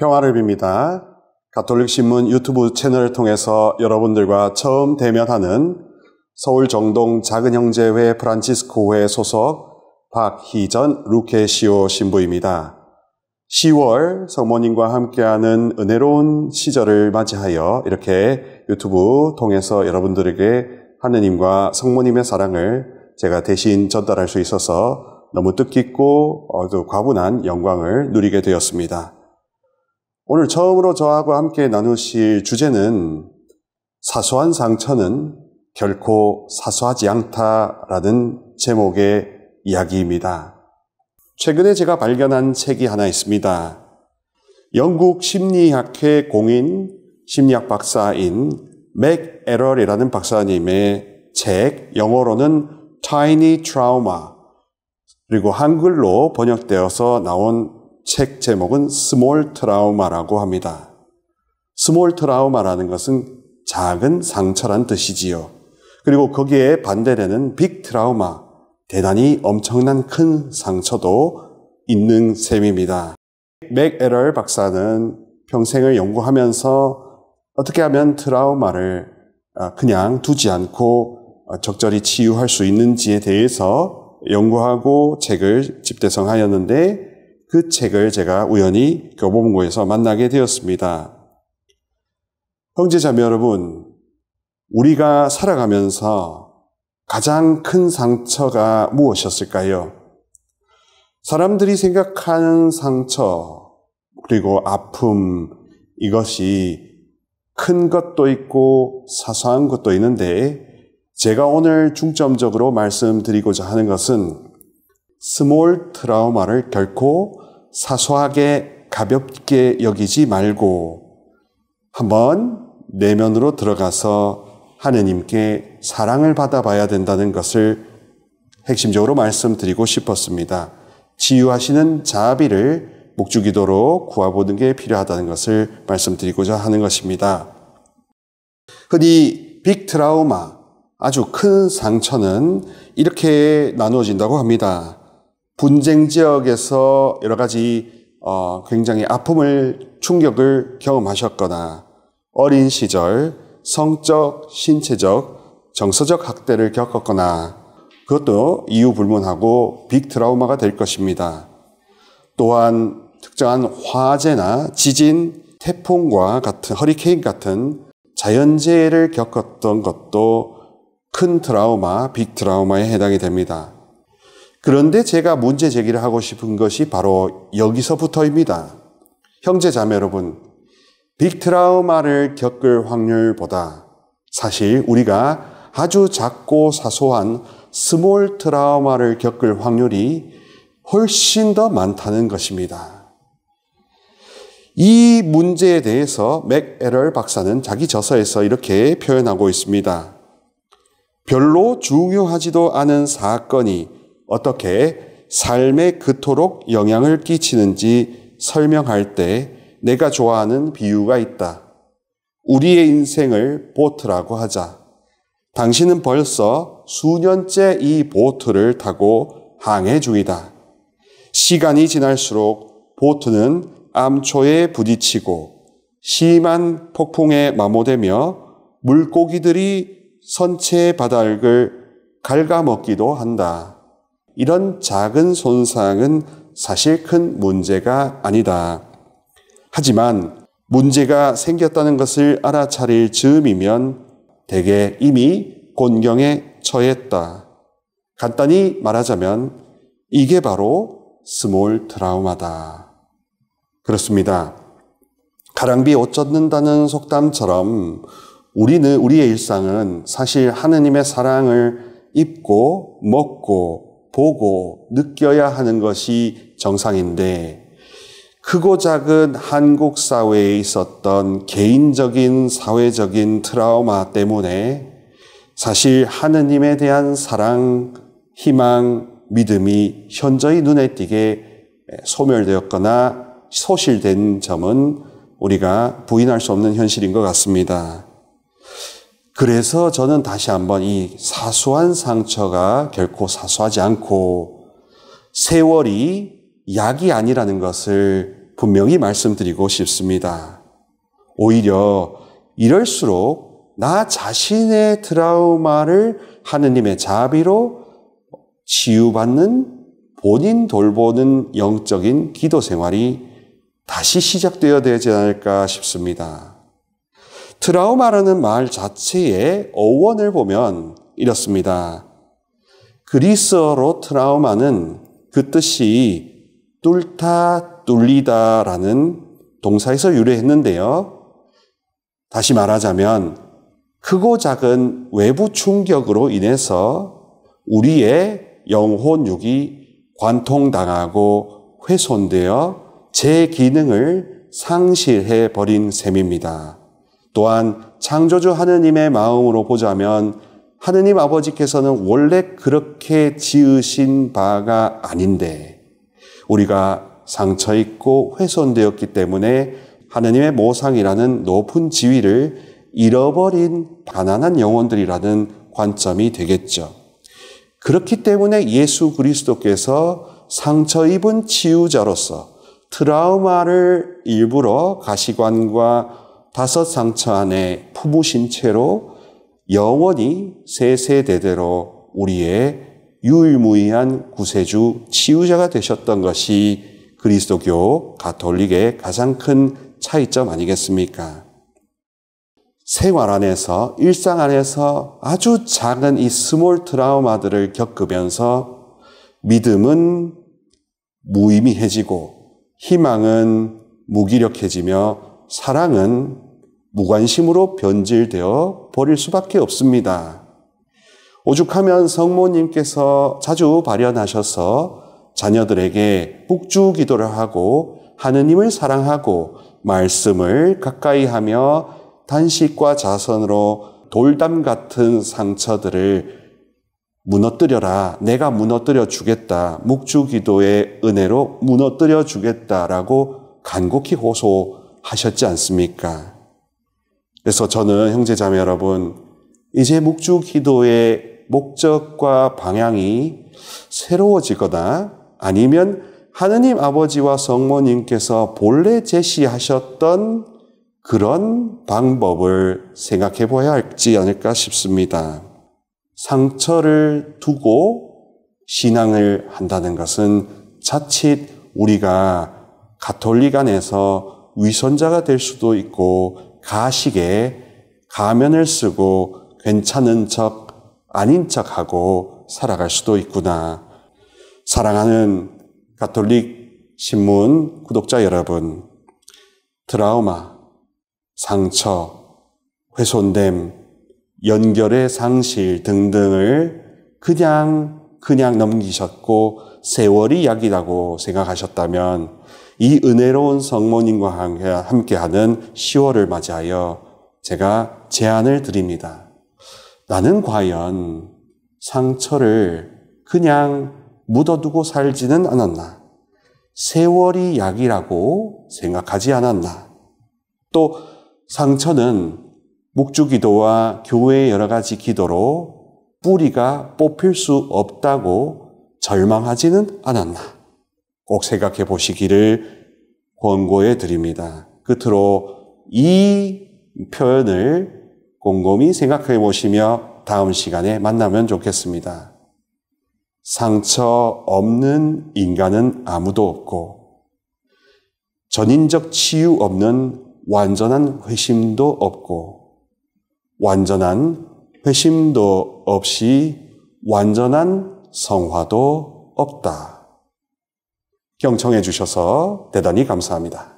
평화를 빕니다. 가톨릭신문 유튜브 채널을 통해서 여러분들과 처음 대면하는 서울 정동 작은형제회 프란치스코회 소속 박희전 루케시오 신부입니다. 10월 성모님과 함께하는 은혜로운 시절을 맞이하여 이렇게 유튜브 통해서 여러분들에게 하느님과 성모님의 사랑을 제가 대신 전달할 수 있어서 너무 뜻깊고 과분한 영광을 누리게 되었습니다. 오늘 처음으로 저하고 함께 나누실 주제는 사소한 상처는 결코 사소하지 않다라는 제목의 이야기입니다. 최근에 제가 발견한 책이 하나 있습니다. 영국 심리학회 공인 심리학 박사인 맥 에럴이라는 박사님의 책, 영어로는 Tiny Trauma, 그리고 한글로 번역되어서 나온 책 제목은 스몰 트라우마라고 합니다. 스몰 트라우마라는 것은 작은 상처란 뜻이지요. 그리고 거기에 반대되는 빅 트라우마, 대단히 엄청난 큰 상처도 있는 셈입니다. 맥 에럴 박사는 평생을 연구하면서 어떻게 하면 트라우마를 그냥 두지 않고 적절히 치유할 수 있는지에 대해서 연구하고 책을 집대성하였는데 그 책을 제가 우연히 교보문고에서 만나게 되었습니다. 형제자매 여러분, 우리가 살아가면서 가장 큰 상처가 무엇이었을까요? 사람들이 생각하는 상처, 그리고 아픔, 이것이 큰 것도 있고 사소한 것도 있는데 제가 오늘 중점적으로 말씀드리고자 하는 것은 스몰 트라우마를 결코 사소하게 가볍게 여기지 말고 한번 내면으로 들어가서 하느님께 사랑을 받아봐야 된다는 것을 핵심적으로 말씀드리고 싶었습니다. 치유하시는 자비를 목주기도로 구하보는 게 필요하다는 것을 말씀드리고자 하는 것입니다. 흔히 빅 트라우마, 아주 큰 상처는 이렇게 나누어진다고 합니다. 분쟁 지역에서 여러 가지 굉장히 아픔을, 충격을 경험하셨거나 어린 시절 성적, 신체적, 정서적 학대를 겪었거나 그것도 이유 불문하고 빅 트라우마가 될 것입니다. 또한 특정한 화재나 지진, 태풍과 같은 허리케인 같은 자연재해를 겪었던 것도 큰 트라우마, 빅 트라우마에 해당이 됩니다. 그런데 제가 문제 제기를 하고 싶은 것이 바로 여기서부터입니다. 형제 자매 여러분, 빅 트라우마를 겪을 확률보다 사실 우리가 아주 작고 사소한 스몰 트라우마를 겪을 확률이 훨씬 더 많다는 것입니다. 이 문제에 대해서 맥 에럴 박사는 자기 저서에서 이렇게 표현하고 있습니다. 별로 중요하지도 않은 사건이 어떻게 삶에 그토록 영향을 끼치는지 설명할 때 내가 좋아하는 비유가 있다. 우리의 인생을 보트라고 하자. 당신은 벌써 수년째 이 보트를 타고 항해 중이다. 시간이 지날수록 보트는 암초에 부딪히고 심한 폭풍에 마모되며 물고기들이 선체의 바닥을 갉아먹기도 한다. 이런 작은 손상은 사실 큰 문제가 아니다. 하지만 문제가 생겼다는 것을 알아차릴 즈음이면 대개 이미 곤경에 처했다. 간단히 말하자면 이게 바로 스몰 트라우마다. 그렇습니다. 가랑비에 옷 젖는다는 속담처럼 우리의 일상은 사실 하느님의 사랑을 입고 먹고 보고 느껴야 하는 것이 정상인데 크고 작은 한국 사회에 있었던 개인적인 사회적인 트라우마 때문에 사실 하느님에 대한 사랑, 희망, 믿음이 현저히 눈에 띄게 소멸되었거나 소실된 점은 우리가 부인할 수 없는 현실인 것 같습니다. 그래서 저는 다시 한번 이 사소한 상처가 결코 사소하지 않고 세월이 약이 아니라는 것을 분명히 말씀드리고 싶습니다. 오히려 이럴수록 나 자신의 트라우마를 하느님의 자비로 치유받는 본인 돌보는 영적인 기도 생활이 다시 시작되어야 되지 않을까 싶습니다. 트라우마라는 말 자체의 어원을 보면 이렇습니다. 그리스어로 트라우마는 그 뜻이 뚫다, 뚫리다라는 동사에서 유래했는데요. 다시 말하자면 크고 작은 외부 충격으로 인해서 우리의 영혼육이 관통당하고 훼손되어 제 기능을 상실해 버린 셈입니다. 또한 창조주 하느님의 마음으로 보자면 하느님 아버지께서는 원래 그렇게 지으신 바가 아닌데 우리가 상처 있고 훼손되었기 때문에 하느님의 모상이라는 높은 지위를 잃어버린 가난한 영혼들이라는 관점이 되겠죠. 그렇기 때문에 예수 그리스도께서 상처 입은 치유자로서 트라우마를 일부러 가시관과 5 상처 안에 품으신 채로 영원히 세세대대로 우리의 유일무이한 구세주 치유자가 되셨던 것이 그리스도교 가톨릭의 가장 큰 차이점 아니겠습니까? 생활 안에서, 일상 안에서 아주 작은 이 스몰 트라우마들을 겪으면서 믿음은 무의미해지고 희망은 무기력해지며 사랑은 무관심으로 변질되어 버릴 수밖에 없습니다. 오죽하면 성모님께서 자주 발현하셔서 자녀들에게 묵주 기도를 하고 하느님을 사랑하고 말씀을 가까이 하며 단식과 자선으로 돌담 같은 상처들을 무너뜨려라. 내가 무너뜨려 주겠다. 묵주 기도의 은혜로 무너뜨려 주겠다라고 간곡히 호소하셨지 않습니까? 그래서 저는 형제자매 여러분, 이제 묵주 기도의 목적과 방향이 새로워지거나 아니면 하느님 아버지와 성모님께서 본래 제시하셨던 그런 방법을 생각해 봐야 할지 않을까 싶습니다. 상처를 두고 신앙을 한다는 것은 자칫 우리가 가톨릭 안에서 위선자가 될 수도 있고 가식에 가면을 쓰고 괜찮은 척 아닌 척하고 살아갈 수도 있구나. 사랑하는 가톨릭 신문 구독자 여러분, 트라우마, 상처, 훼손됨, 연결의 상실 등등을 그냥 넘기셨고 세월이 약이라고 생각하셨다면 이 은혜로운 성모님과 함께하는 10월을 맞이하여 제가 제안을 드립니다. 나는 과연 상처를 그냥 묻어두고 살지는 않았나? 세월이 약이라고 생각하지 않았나? 또 상처는 묵주기도와 교회의 여러 가지 기도로 뿌리가 뽑힐 수 없다고 절망하지는 않았나? 꼭 생각해 보시기를 권고해 드립니다. 끝으로 이 표현을 곰곰이 생각해 보시며 다음 시간에 만나면 좋겠습니다. 상처 없는 인간은 아무도 없고 전인적 치유 없는 완전한 회심도 없고 완전한 회심도 없이 완전한 성화도 없다. 경청해 주셔서 대단히 감사합니다.